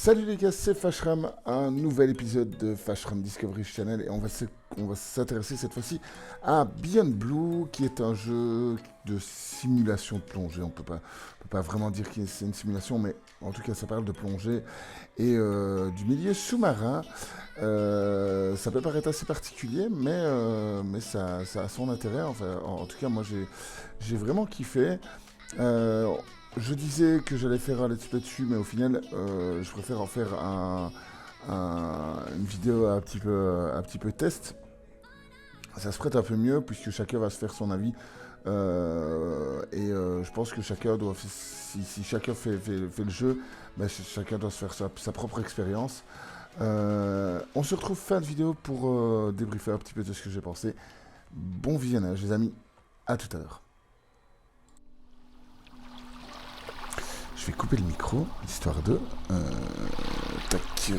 Salut les gars, c'est Fashram, un nouvel épisode de Fashram Discovery Channel et on va s'intéresser cette fois-ci à Beyond Blue qui est un jeu de simulation de plongée. On peut pas vraiment dire que c'est une simulation, mais en tout cas ça parle de plongée et du milieu sous-marin. Ça peut paraître assez particulier, mais ça a son intérêt. Enfin, en tout cas, moi j'ai vraiment kiffé. Je disais que j'allais faire un let's play dessus, mais au final, je préfère en faire une vidéo un petit peu test. Ça se prête un peu mieux, puisque chacun va se faire son avis. Je pense que chacun doit, si chacun fait le jeu, ben, chacun doit se faire sa propre expérience. On se retrouve fin de vidéo pour débriefer un petit peu de ce que j'ai pensé. Bon visionnage, les amis. À tout à l'heure. Je vais couper le micro, histoire de... tac.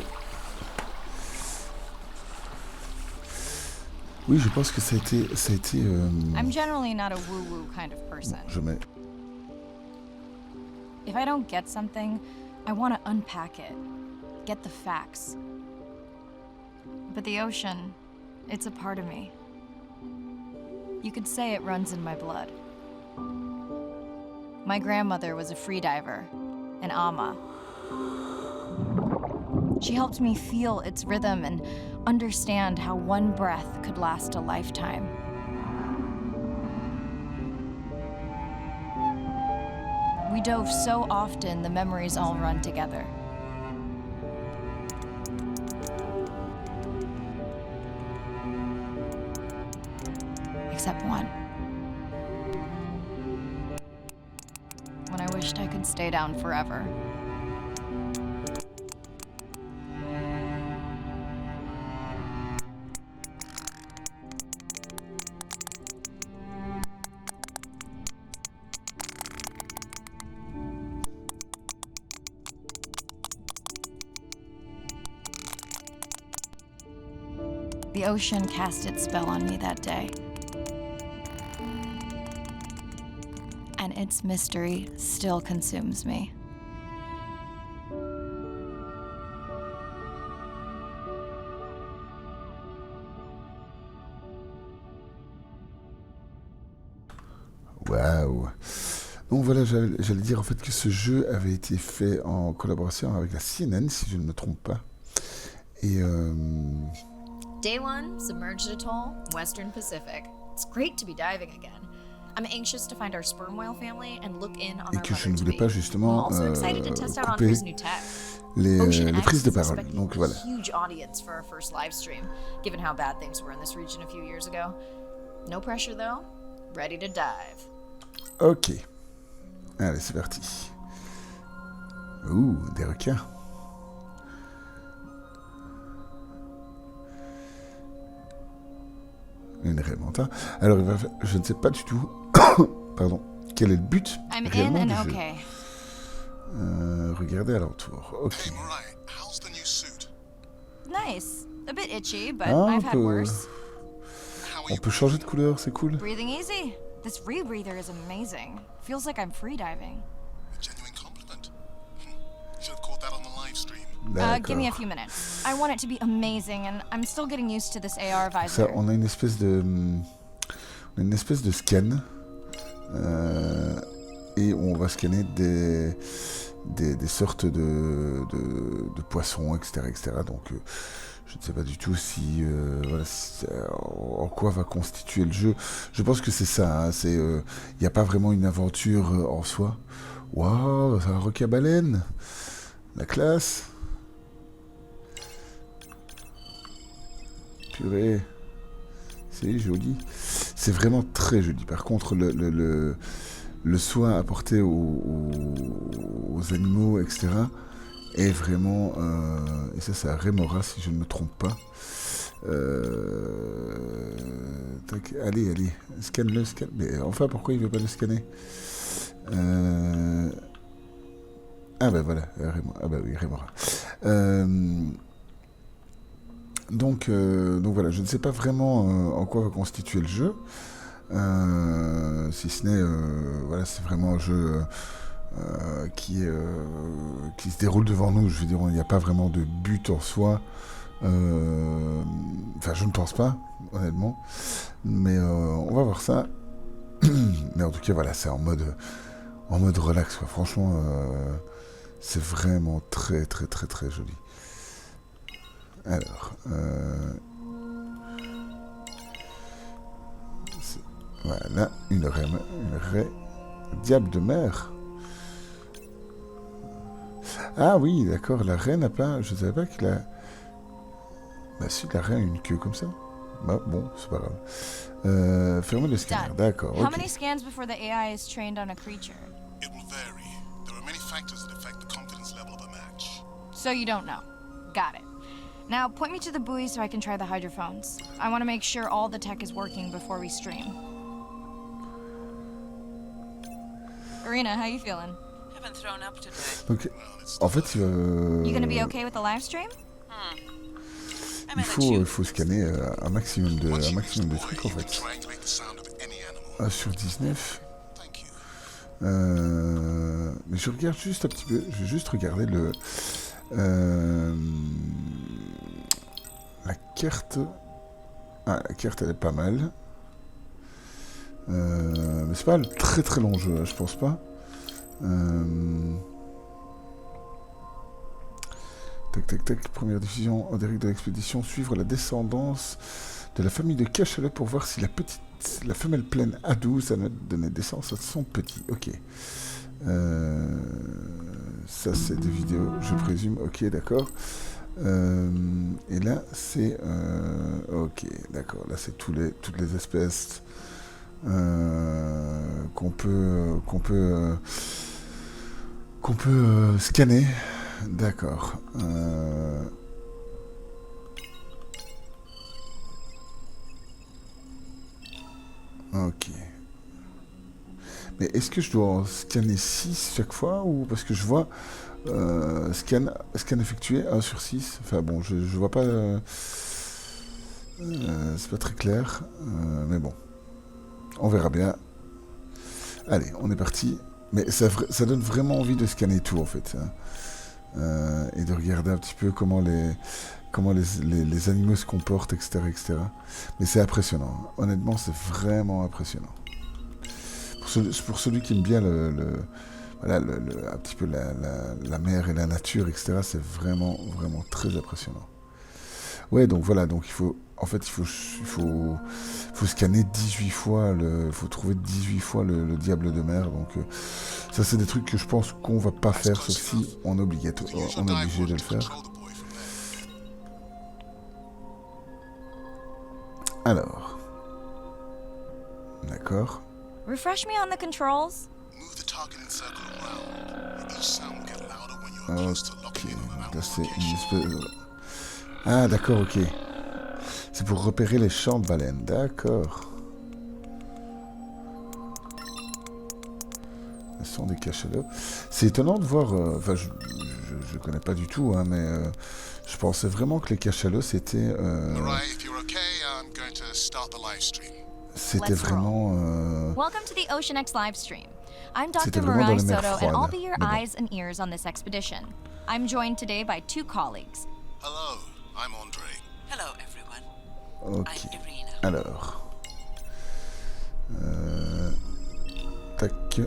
Oui, je pense que ça a été I'm generally not a woo-woo kind of person. je mets... If I don't get something, I want to unpack it, get the facts. But the ocean, it's a part of me. You could say it runs in my blood. My grandmother was a freediver, an ama. She helped me feel its rhythm and understand how one breath could last a lifetime. We dove so often, the memories all run together. Except one. When I wished I could stay down forever. The ocean cast its spell on me that day. And its mystery still consumes me. Waouh. Donc voilà, j'allais dire en fait que ce jeu avait été fait en collaboration avec la CNN, si je ne me trompe pas. Et Day 1, submerged atoll, Western Pacific. It's great to be diving again. I'm anxious to find our sperm whale family and look in on et our que je ne leopard voulais to pas be. justement I'm also excited to test out couper Andre's new tech. les Ocean prises X de is parole. expecting Donc a voilà. huge audience for our first live stream, given how bad things were in this region a few years ago. No pressure though. Ready to dive. Ok. Allez, c'est parti. Ouh, des requins. Une rémonta. Alors, je ne sais pas du tout, pardon, quel est le but I'm in réellement and du jeu. okay. Regardez alentour. Ok. Hey, Mariah, how's the new suit? Nice. A bit itchy, but Ah, I've had worse. How are On you? peut changer de couleur, c'est cool. Breathing easy. This rebreather is amazing. Feels like I'm freediving. A genuine compliment. Should have caught that on the live stream. Give me a D'accord. few minutes. I want it to be amazing, and I'm still getting used to this AR Ça, visor. on a une espèce de scan. Et on va scanner des sortes de poissons, etc. Donc, je ne sais pas du tout en quoi va constituer le jeu. Je pense que c'est ça. Hein, il n'y a pas vraiment une aventure en soi. Waouh, c'est un requin-baleine. La classe. Purée. C'est joli. C'est vraiment très joli. Par contre, le soin apporté aux animaux, etc., est vraiment... et ça, c'est à Remora, si je ne me trompe pas. Allez, scanne-le, scanne. Mais enfin, pourquoi il ne veut pas le scanner Ah ben voilà, ah ben oui, Remora. Donc voilà, je ne sais pas vraiment en quoi va constituer le jeu. Si ce n'est, voilà, c'est vraiment un jeu qui se déroule devant nous. Je veux dire, il n'y a pas vraiment de but en soi. Enfin, je ne pense pas, honnêtement. Mais on va voir ça. Mais en tout cas, voilà, c'est en mode relax, quoi. Franchement, c'est vraiment très, très, très, très joli. Alors, voilà, une raie. Diable de mer. Ah oui, d'accord, la raie n'a pas... Je ne savais pas qu'il a... Bah si, la raie a une queue comme ça. Bah, bon, c'est pas grave. Fermez le scanner, Done. d'accord, How ok. many scans before the AI is trained on a creature? It will vary. There are many factors that affect the confidence level of a match. So you don't know. Got it. Now point me to the buoy so I can try the hydrophones. I want to make sure all the tech is working before we stream. Arena, how you feeling? Haven't thrown up today. Donc, en fait, You gonna be okay with the live stream? il faut scanner un maximum de Once you use the buoy, trucs, en you can fait. triangulate the sound of any animal. 1 sur 19. Thank you. Mais je regarde juste un petit peu. Je vais juste regarder la carte. Ah, la carte, elle est pas mal. Mais c'est pas un très très long jeu, je pense pas. Tac tac tac, première diffusion en direct de l'expédition, suivre la descendance de la famille de Cachalot pour voir si la femelle pleine A12 a donné naissance à son petit. Ok. Ça c'est des vidéos, je présume. Ok, d'accord. Et là c'est... ok, d'accord. Là c'est toutes les espèces qu'on peut scanner. D'accord. Ok. Mais est-ce que je dois en scanner 6 chaque fois ou parce que je vois scan effectué 1 sur 6. Enfin bon, je vois pas. C'est pas très clair. Mais bon. On verra bien. Allez, on est parti. Mais ça donne vraiment envie de scanner tout en fait. Et de regarder un petit peu comment les animaux se comportent, etc. etc. Mais c'est impressionnant. Honnêtement, c'est vraiment impressionnant. Pour celui qui aime bien un petit peu la mer et la nature, etc., c'est vraiment, vraiment très impressionnant. Ouais, donc voilà, donc il faut scanner 18 fois, il faut trouver 18 fois le diable de mer, donc ça c'est des trucs que je pense qu'on va pas faire, sauf si on est obligé de le faire. Alors, d'accord. Refresh me on the controls. Move the targeting circle around. Each sound will get louder when you're close to Ok, locking in on an là c'est location. une espèce... Ah d'accord, ok. C'est pour repérer les champs de baleines, d'accord. Le son des cachalots. C'est étonnant de voir... Enfin, je connais pas du tout, hein, mais je pensais vraiment que les cachalots c'était... Alright, if you're okay, I'm going to start the live stream. C'était Let's roll. vraiment... Welcome to the Ocean X live stream. I'm C'était Dr. vraiment dans Mirai les mers Soto, and I'll froides, be your mais bon. eyes and ears on this expedition. I'm joined today by 2 colleagues. Hello, I'm Andre. Hello, everyone. Ok. I'm Irina. Alors... Tac.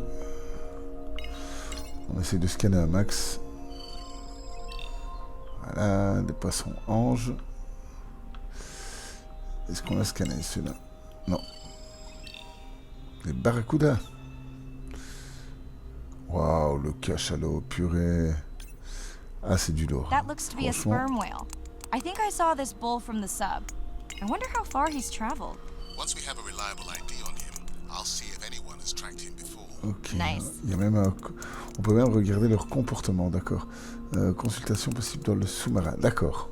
On essaie de scanner un max. Voilà, des poissons anges. Est-ce qu'on a scanné ceux-là? Non. Des barracudas. Waouh, le cachalot, purée. Ah, c'est du lourd. That looks to be a Franchement. sperm whale. I think I saw this bull from the sub. I wonder how far he's traveled. Once we have a reliable ID on him, I'll see if anyone has tracked him before. Ok. Nice. Il y a même on peut même regarder leur comportement, d'accord. Consultation possible dans le sous-marin, d'accord.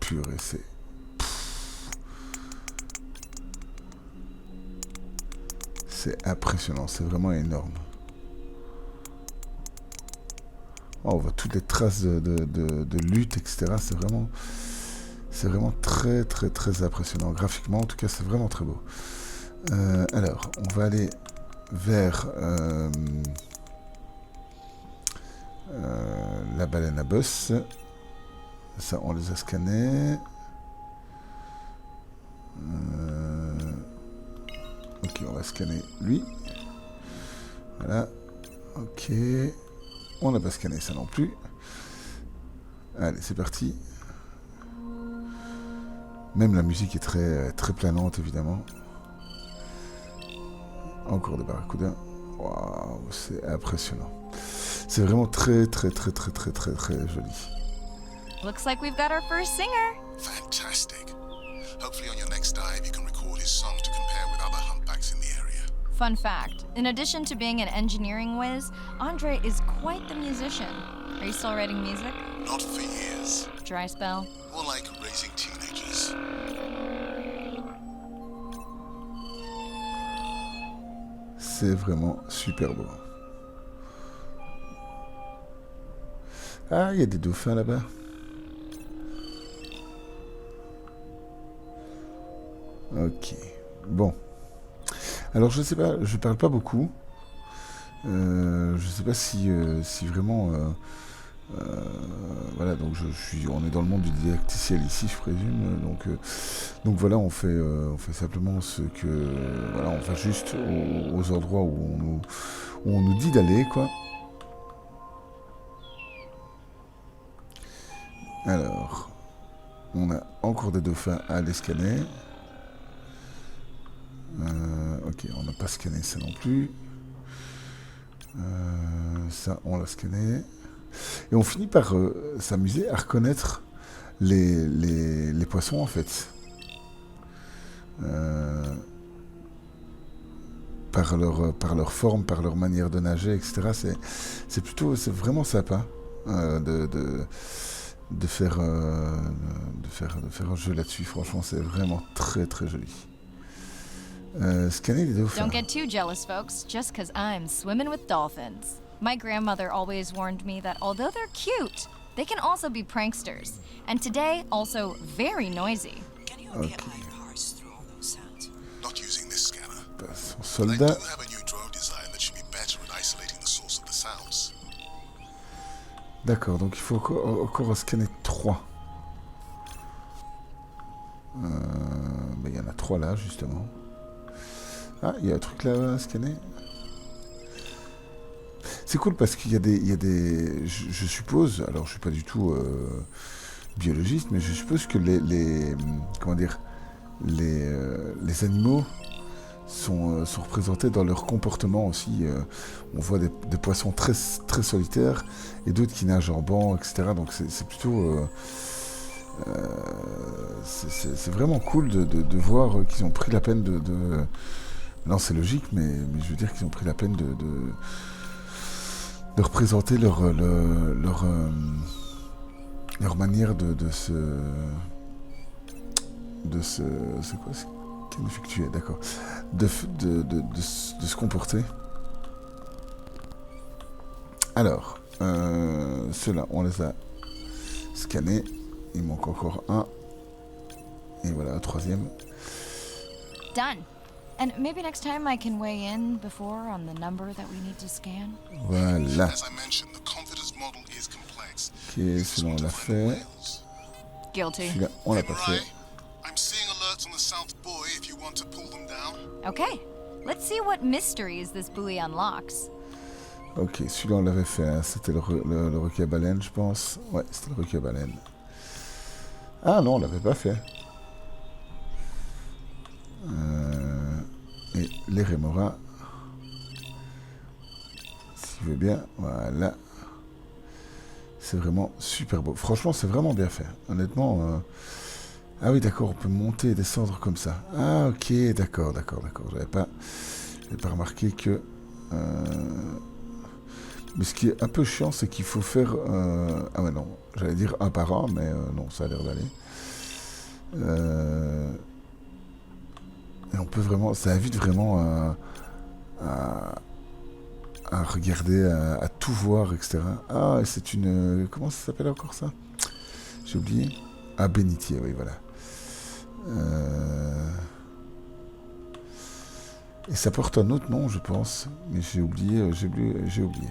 Purée, c'est... C'est impressionnant, c'est vraiment énorme. Oh, on voit toutes les traces de lutte, etc. C'est vraiment très très très impressionnant. Graphiquement, en tout cas, c'est vraiment très beau. Alors, on va aller vers la baleine à bosse. Ça, on les a scannés. Ok, on va scanner lui. Voilà. Ok. On n'a pas scanné ça non plus. Allez, c'est parti. Même la musique est très, très planante, évidemment. Encore des barracudas. Waouh, c'est impressionnant. C'est vraiment très, très, très, très, très, très, très joli. Looks like we've got our first singer. Fantastic. Hopefully on your next dive you can record his song to compare with other humpbacks in the area. Fun fact, in addition to being an engineering whiz, Andre is quite the musician. Are you still writing music? Not for years. Dry spell? More like raising teenagers. C'est vraiment super beau. Ah, il y a des dauphins là-bas. Ok. Bon. Alors, je sais pas, je parle pas beaucoup. Je sais pas si vraiment... voilà, donc on est dans le monde du didacticiel ici, je présume. Donc voilà, on fait simplement ce que... Voilà, on va juste aux endroits où on nous dit d'aller, quoi. Alors, on a encore des dauphins à aller scanner. Ok, on n'a pas scanné ça non plus. Ça, on l'a scanné. Et on finit par s'amuser à reconnaître les poissons, en fait. Par leur forme, par leur manière de nager, etc. C'est vraiment sympa de faire un jeu là-dessus. Franchement, c'est vraiment très très joli. Scanner les dauphins. Don't get too jealous, folks, just because I'm swimming with dolphins. My grandmother always warned me that although they're cute, they can also be pranksters. And today, also very noisy. Can you only parse through all those sounds? Not using this scanner. Son But I do soldat. have a new drone design that should be better at isolating the source of the sounds. D'accord, donc il faut encore scanner 3. Il y en a 3 là, justement. Ah, il y a un truc là à scanner. C'est cool parce qu'il y a des je suppose, alors je suis pas du tout biologiste, mais je suppose que les animaux sont représentés dans leur comportement aussi. On voit des poissons très, très solitaires et d'autres qui nagent en banc, etc. Donc c'est plutôt... c'est vraiment cool de voir qu'ils ont pris la peine de... Non, c'est logique, mais je veux dire qu'ils ont pris la peine de représenter leur manière de se c'est quoi, effectuer, d'accord, de se comporter. Alors, ceux-là, on les a scannés. Il manque encore un. Et voilà, un troisième. Done. And maybe next time I can weigh in before on the number that we need to scan. Voilà. As I mentioned, the confidence model is complex. Ok, celui-là, on l'a fait. Guilty. Celui-là, on l'a pas fait. Right. I'm seeing alerts on the South Buoy if you want to pull them down. Okay, let's see what mysteries this buoy unlocks. Ok, celui-là, on l'avait fait. Hein. C'était le requin à baleine, je pense. Ouais, c'était le requin à baleine. Ah non, on l'avait pas fait. Et les rémoras. S'il veut bien, voilà. C'est vraiment super beau. Franchement, c'est vraiment bien fait. Honnêtement. Ah oui, d'accord, on peut monter et descendre comme ça. Ah, ok, d'accord. J'avais pas remarqué que. Mais ce qui est un peu chiant, c'est qu'il faut faire... Ah ouais, non, j'allais dire un par un, mais non, ça a l'air d'aller. Et on peut vraiment... Ça invite vraiment à regarder, à tout voir, etc. Ah, c'est une... Comment ça s'appelle encore ça? J'ai oublié. Ah, bénitier, oui, voilà. Et ça porte un autre nom, je pense, mais j'ai oublié, j'ai oublié.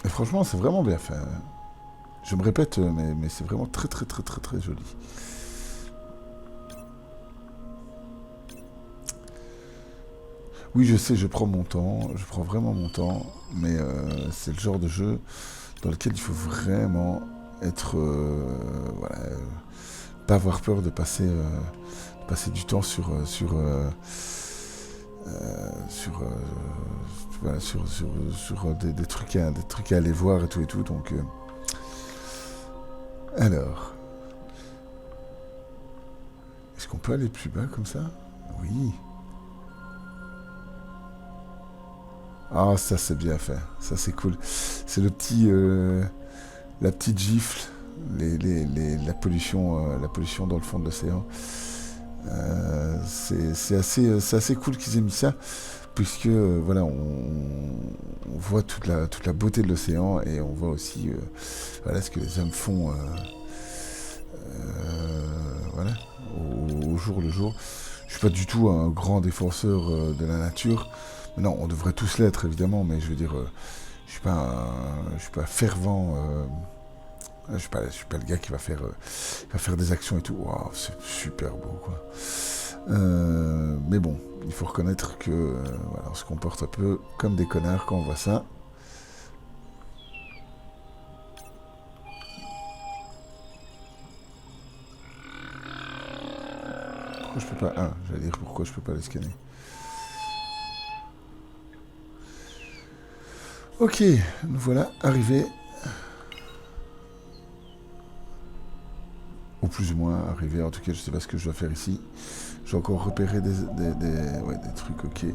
Et franchement, c'est vraiment bien fait. Je me répète, mais c'est vraiment très très très très très joli. Oui, je sais, je prends mon temps, je prends vraiment mon temps, mais c'est le genre de jeu dans lequel il faut vraiment être, voilà, pas avoir peur de passer du temps voilà, sur des trucs à aller voir et tout, donc alors, est-ce qu'on peut aller plus bas comme ça? Oui. Ah, ça c'est bien fait, ça c'est cool. C'est le petit, la petite gifle, la pollution dans le fond de l'océan. C'est assez cool qu'ils aient mis ça, puisque voilà, on voit toute la beauté de l'océan et on voit aussi voilà, ce que les hommes font voilà, au jour le jour. Je suis pas du tout un grand défenseur de la nature. Non, on devrait tous l'être évidemment, mais je veux dire, je suis pas fervent. Je suis pas le gars qui va faire des actions et tout. Waouh, c'est super beau, quoi. Mais bon, il faut reconnaître que voilà, on se comporte un peu comme des connards quand on voit ça. Pourquoi je peux pas... Ah, j'allais dire pourquoi je peux pas les scanner. Ok, nous voilà arrivés. Ou plus ou moins arrivés, en tout cas je sais pas ce que je dois faire ici. J'ai encore repéré des trucs, ok.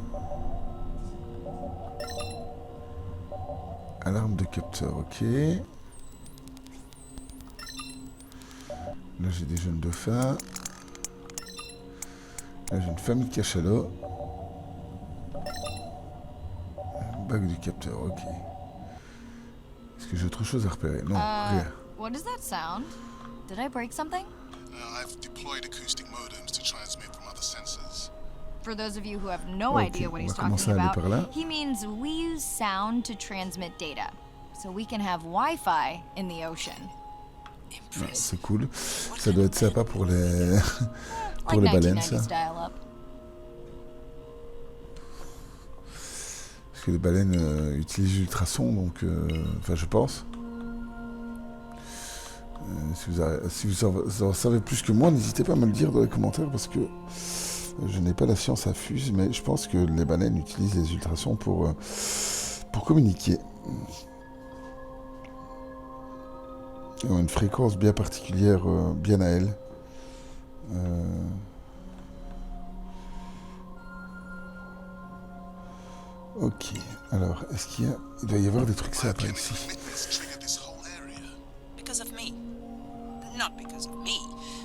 Alarme de capteur, ok. Là j'ai des jeunes dauphins. Là j'ai une famille de cachalots. Bague du capteur, ok. Est-ce que j'ai autre chose à repérer? Non, rien. What does that sound? Did I break something? I've deployed acoustic modems to transmit from other sensors. For those of you who have no Ok, idea what on he's va commencer talking à aller about, par là. he means we use sound to transmit data. So we can have Wi-Fi in the ocean. Ouais, Impressive. c'est cool. Ça doit être sympa pour les pour Like les baleines, 1990 ça. style up. Parce que les baleines utilisent l'ultrason, donc... Enfin, je pense. Si vous en savez plus que moi, n'hésitez pas à me le dire dans les commentaires, parce que je n'ai pas la science infuse, mais je pense que les baleines utilisent les ultrasons pour communiquer. Ils ont une fréquence bien particulière, bien à elles. Ok, alors, est-ce qu'il y a... Il doit y avoir des trucs sympas Chemical ici. witness triggered this whole area. Because of me. Not because of me,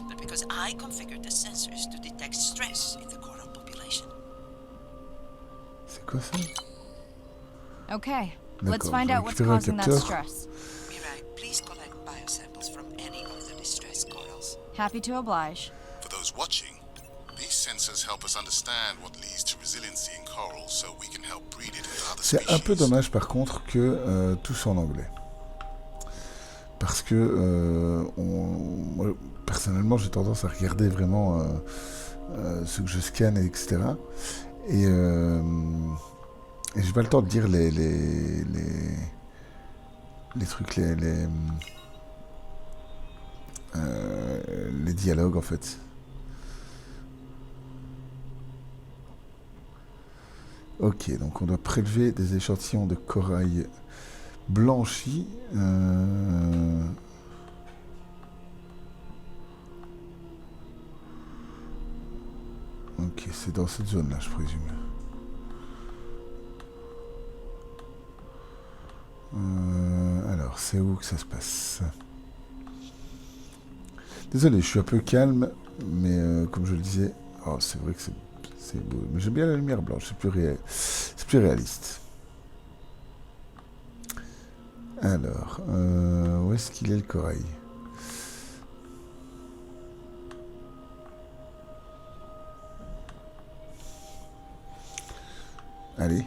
but because I configured the sensors to detect stress in the coral population. C'est quoi ça? Okay, let's D'accord, find je vais out what's récupérer un causing that capteur. stress. Mirai, please collect biosamples from any of the distressed corals. Happy to oblige. For those watching, these sensors help us understand what leads to resiliency in coral so we can help breed it into other C'est un peu species. dommage par contre que tout soit en anglais. Parce que moi, personnellement j'ai tendance à regarder vraiment ce que je scanne, etc. Et j'ai pas le temps de dire les trucs, les dialogues en fait. Ok, donc on doit prélever des échantillons de corail blanchi. Ok, c'est dans cette zone-là, je présume. Alors, c'est où que ça se passe? Désolé, je suis un peu calme, mais comme je le disais, oh, c'est vrai que c'est beau. Mais j'aime bien la lumière blanche, c'est plus réaliste. Alors, où est-ce qu'il est le corail? Allez.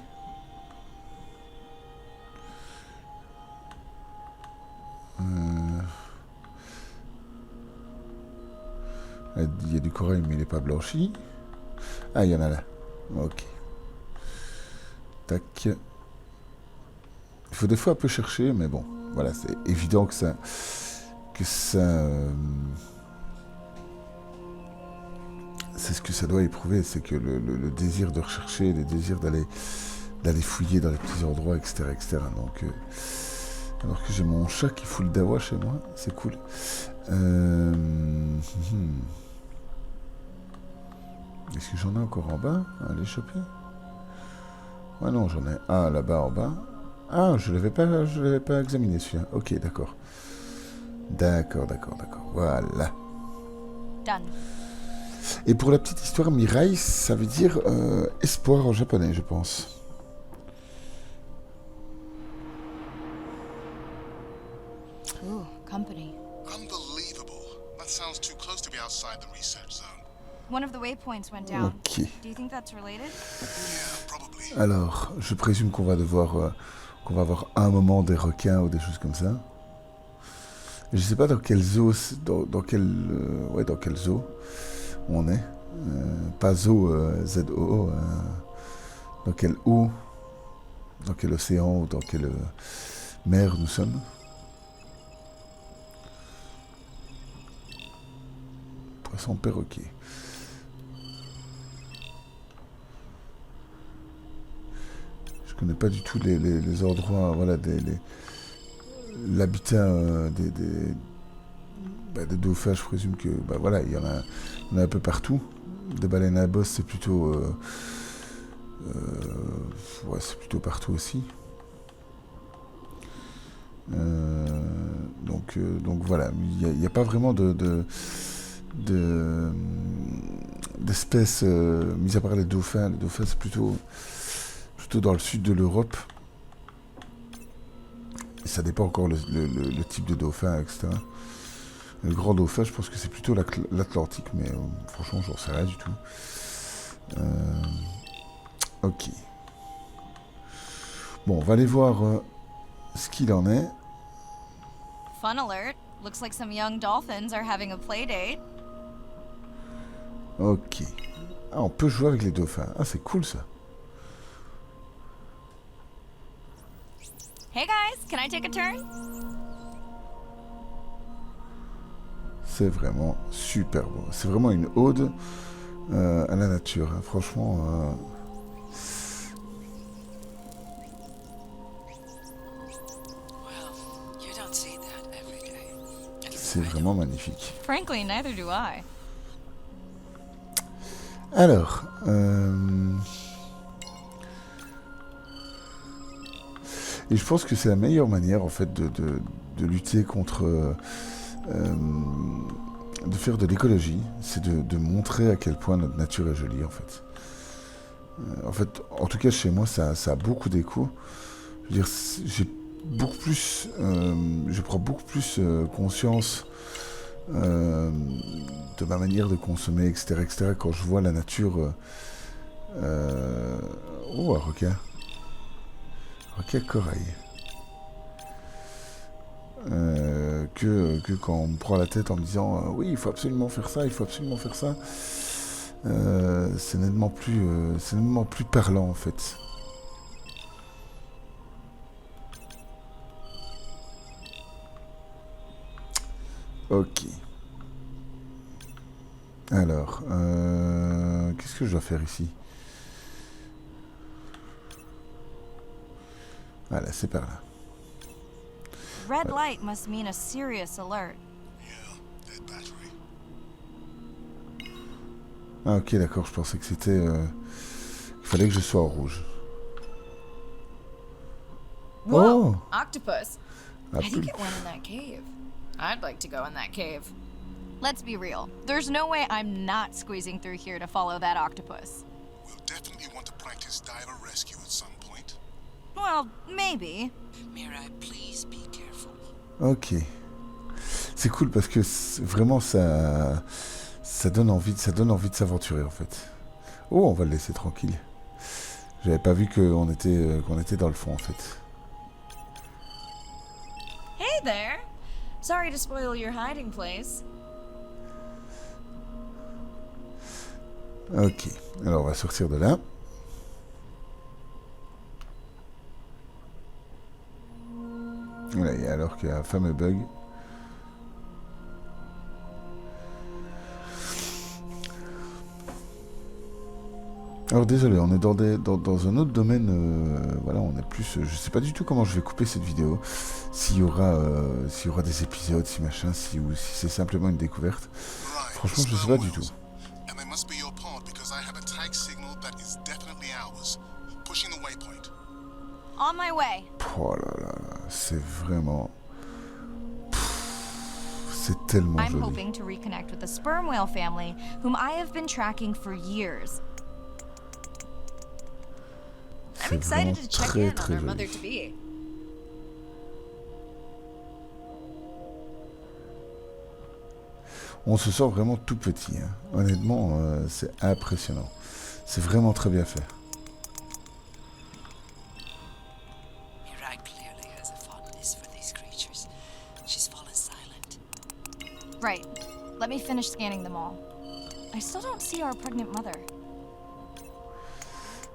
Il y a du corail, mais il n'est pas blanchi. Ah, il y en a là. Ok. Tac. Il faut des fois un peu chercher, mais bon. Voilà, c'est évident que ça... c'est ce que ça doit éprouver, c'est que le désir de rechercher, le désir d'aller fouiller dans les petits endroits, etc. etc. Donc, alors que j'ai mon chat qui fout le dawa chez moi, c'est cool. Est-ce que j'en ai encore en bas à aller choper? Ah non, j'en ai un là-bas en bas. Ah, je l'avais pas examiné celui-là. Ok, d'accord. D'accord. Voilà. Done. Et pour la petite histoire, Mirai, ça veut dire espoir en japonais, je pense. Ooh, company. Unbelievable. That sounds too close to be outside the research zone. One of the waypoints went down. Ok. Do you think that's related? Yeah, probably. Alors, je présume qu'on va avoir un moment des requins ou des choses comme ça. Je sais pas dans quel zoo, dans quel zoo on est. Pas zoo, Z-O-O. Dans quelle eau, dans quel océan ou dans quelle mer nous sommes. Poisson perroquet. Je connais pas du tout les endroits, voilà, l'habitat des dauphins. Je présume que, voilà, il y en a un peu partout. Des baleines à bosse, c'est plutôt, c'est plutôt partout aussi. Donc voilà, il n'y a pas vraiment d'espèces, mis à part les dauphins. Les dauphins, c'est plutôt dans le sud de l'Europe. Et ça dépend encore le type de dauphin, etc. Le grand dauphin, je pense que c'est plutôt l'Atlantique, mais franchement, j'en sais rien du tout. Ok. Bon, on va aller voir ce qu'il en est. Fun alert. Looks like some young dolphins are having a play date. Ok. Ah, on peut jouer avec les dauphins. Ah, c'est cool ça. Hey guys, can I take a turn? C'est vraiment super beau. C'est vraiment une ode à la nature. Hein. Franchement, c'est vraiment magnifique. Frankly, neither do I. Alors, et je pense que c'est la meilleure manière en fait de lutter contre, de faire de l'écologie, c'est de montrer à quel point notre nature est jolie en fait. En fait, en tout cas chez moi, ça a beaucoup d'écho. Je veux dire, j'ai beaucoup plus, je prends beaucoup plus conscience de ma manière de consommer, etc., quand je vois la nature. Oh, un requin. Requin corail. Que quand on me prend la tête en me disant oui, il faut absolument faire ça, il faut absolument faire ça. C'est nettement plus parlant en fait. Ok. Alors, qu'est-ce que je dois faire ici? Voilà, c'est par là. Red light must mean a serious alert. Yeah, dead battery. Ah ok, d'accord, je pensais que c'était... il fallait que je sois en rouge. Whoa, Oh, octopus. ah, I think plus- it went in that cave. I'd like to go in that cave. Let's be real. There's no way I'm not squeezing through here to follow that octopus. We'll definitely want to practice diver rescue at some point. Well, maybe. Mirai, please be careful. Ok. C'est cool parce que vraiment ça donne envie de s'aventurer en fait. Oh, on va le laisser tranquille. J'avais pas vu qu'on était dans le fond en fait. Hey there! Sorry to spoil your hiding place. Ok, alors on va sortir de là. Voilà, et alors qu'il y a un fameux bug. Alors désolé, on est dans un autre domaine, voilà, on est plus... je sais pas du tout comment je vais couper cette vidéo, s'il y aura des épisodes, si machin, ou si c'est simplement une découverte. Right, Franchement, the je sais sperm pas du tout. whales. And they must be your pod because I have a tag signal that is definitely ours. Pushing the waypoint. On my way. Oh là là, c'est vraiment... C'est tellement I'm joli. hoping to reconnect with the sperm whale family, whom I have been tracking for years. I'm C'est excited vraiment to check très in on très our joli. mother-to-be. On se sent vraiment tout petit, hein. Honnêtement, c'est impressionnant. C'est vraiment très bien fait. Mirai clearly has a fondness for these creatures. She's fallen silent. Right. Let me finish scanning them all. I still don't see our pregnant mother.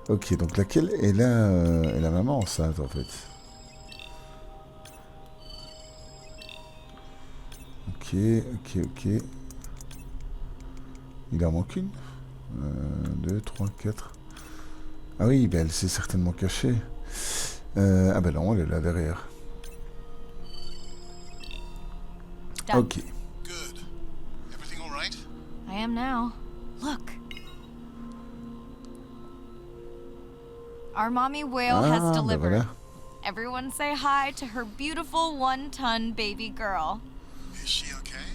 Ok, donc laquelle est la maman enceinte en fait. Ok. Il en manque une. 2, 3, 4. Ah oui, ben elle s'est certainement cachée. Ah ben non, elle est là derrière. Done. Ok. Good. Everything all right? I am now. Look. Our mommy whale Ah, has ben delivered. voilà. Everyone say hi to her beautiful 1-ton baby girl. Is she okay?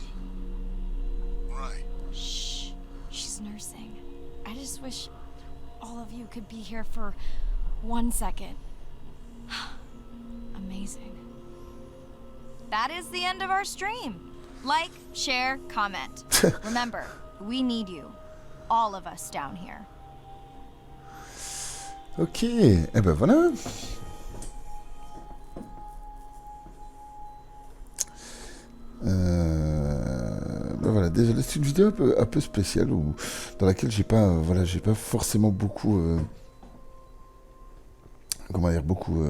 Right. Shh. She's nursing. I just wish all of you could be here for 1 second. Amazing. That is the end of our stream. Like, share, comment. Remember, we need you. All of us down here. Ok, et ben voilà. Ben voilà, désolé, c'est une vidéo un peu spéciale dans laquelle j'ai pas, voilà, j'ai pas forcément beaucoup, comment dire, beaucoup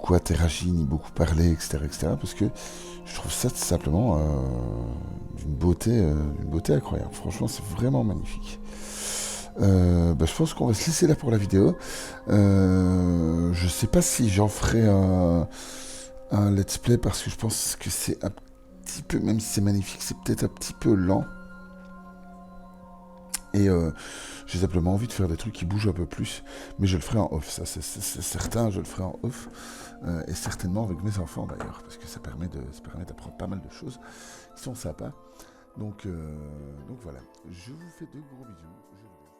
interagi ni beaucoup parlé, etc., parce que je trouve ça tout simplement d'une beauté incroyable. Franchement, c'est vraiment magnifique. Je pense qu'on va se laisser là pour la vidéo. Je sais pas si j'en ferai un let's play parce que je pense que c'est un petit peu, même si c'est magnifique, c'est peut-être un petit peu lent. Et j'ai simplement envie de faire des trucs qui bougent un peu plus, mais je le ferai en off, ça c'est certain, je le ferai en off, et certainement avec mes enfants d'ailleurs, parce que ça permet d'apprendre pas mal de choses qui sont sympas. Donc voilà, je vous fais de gros bisous. Je vous laisse.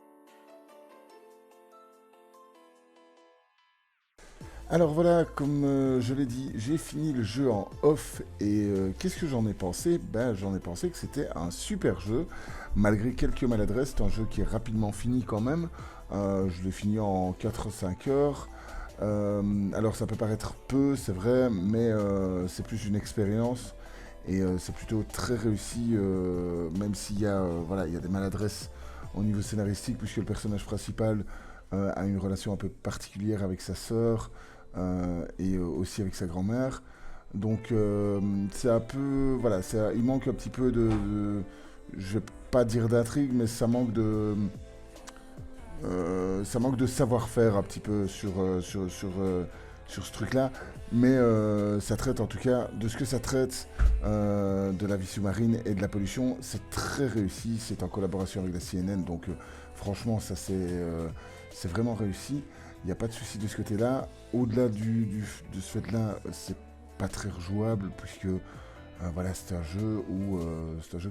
Alors voilà, comme je l'ai dit, j'ai fini le jeu en off et qu'est-ce que j'en ai pensé ? J'en ai pensé que c'était un super jeu, malgré quelques maladresses. C'est un jeu qui est rapidement fini quand même. Je l'ai fini en 4-5 heures. Alors ça peut paraître peu, c'est vrai, mais c'est plus une expérience et c'est plutôt très réussi, même s'il y a, il y a des maladresses au niveau scénaristique, puisque le personnage principal a une relation un peu particulière avec sa sœur. Et aussi avec sa grand-mère. Donc c'est un peu... Voilà, il manque un petit peu je vais pas dire d'intrigue, mais ça manque de savoir-faire un petit peu sur ce truc-là. Mais ça traite en tout cas de ce que ça traite de la vie sous-marine et de la pollution. C'est très réussi, c'est en collaboration avec la CNN, donc franchement ça c'est vraiment réussi. Il n'y a pas de souci de ce côté-là. Au-delà de ce fait-là, c'est pas très rejouable, puisque c'est un jeu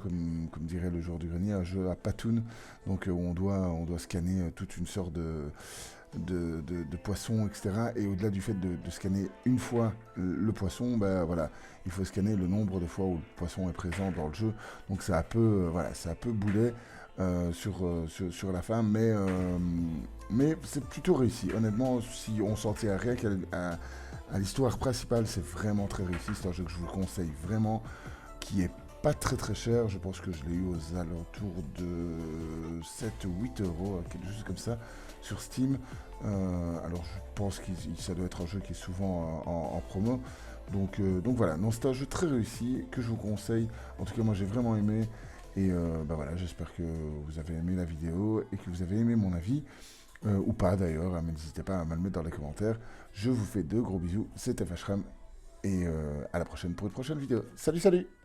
comme dirait le joueur du grenier, un jeu à patoun, donc où on doit scanner toute une sorte de poisson, etc. Et au-delà du fait de scanner une fois le poisson, il faut scanner le nombre de fois où le poisson est présent dans le jeu. Donc c'est un peu boulet. sur la fin, mais c'est plutôt réussi. Honnêtement, si on s'en tient rien à l'histoire principale, c'est vraiment très réussi. C'est un jeu que je vous conseille vraiment, qui est pas très très cher. Je pense que je l'ai eu aux alentours de 7 ou 8 euros, quelque chose comme ça, sur Steam. Alors je pense que ça doit être un jeu qui est souvent en promo. Donc voilà, non, c'est un jeu très réussi que je vous conseille. En tout cas, moi j'ai vraiment aimé. Et voilà, j'espère que vous avez aimé la vidéo et que vous avez aimé mon avis. Ou pas d'ailleurs, mais n'hésitez pas à me le mettre dans les commentaires. Je vous fais de gros bisous, c'était Fashram. Et à la prochaine pour une prochaine vidéo. Salut, salut!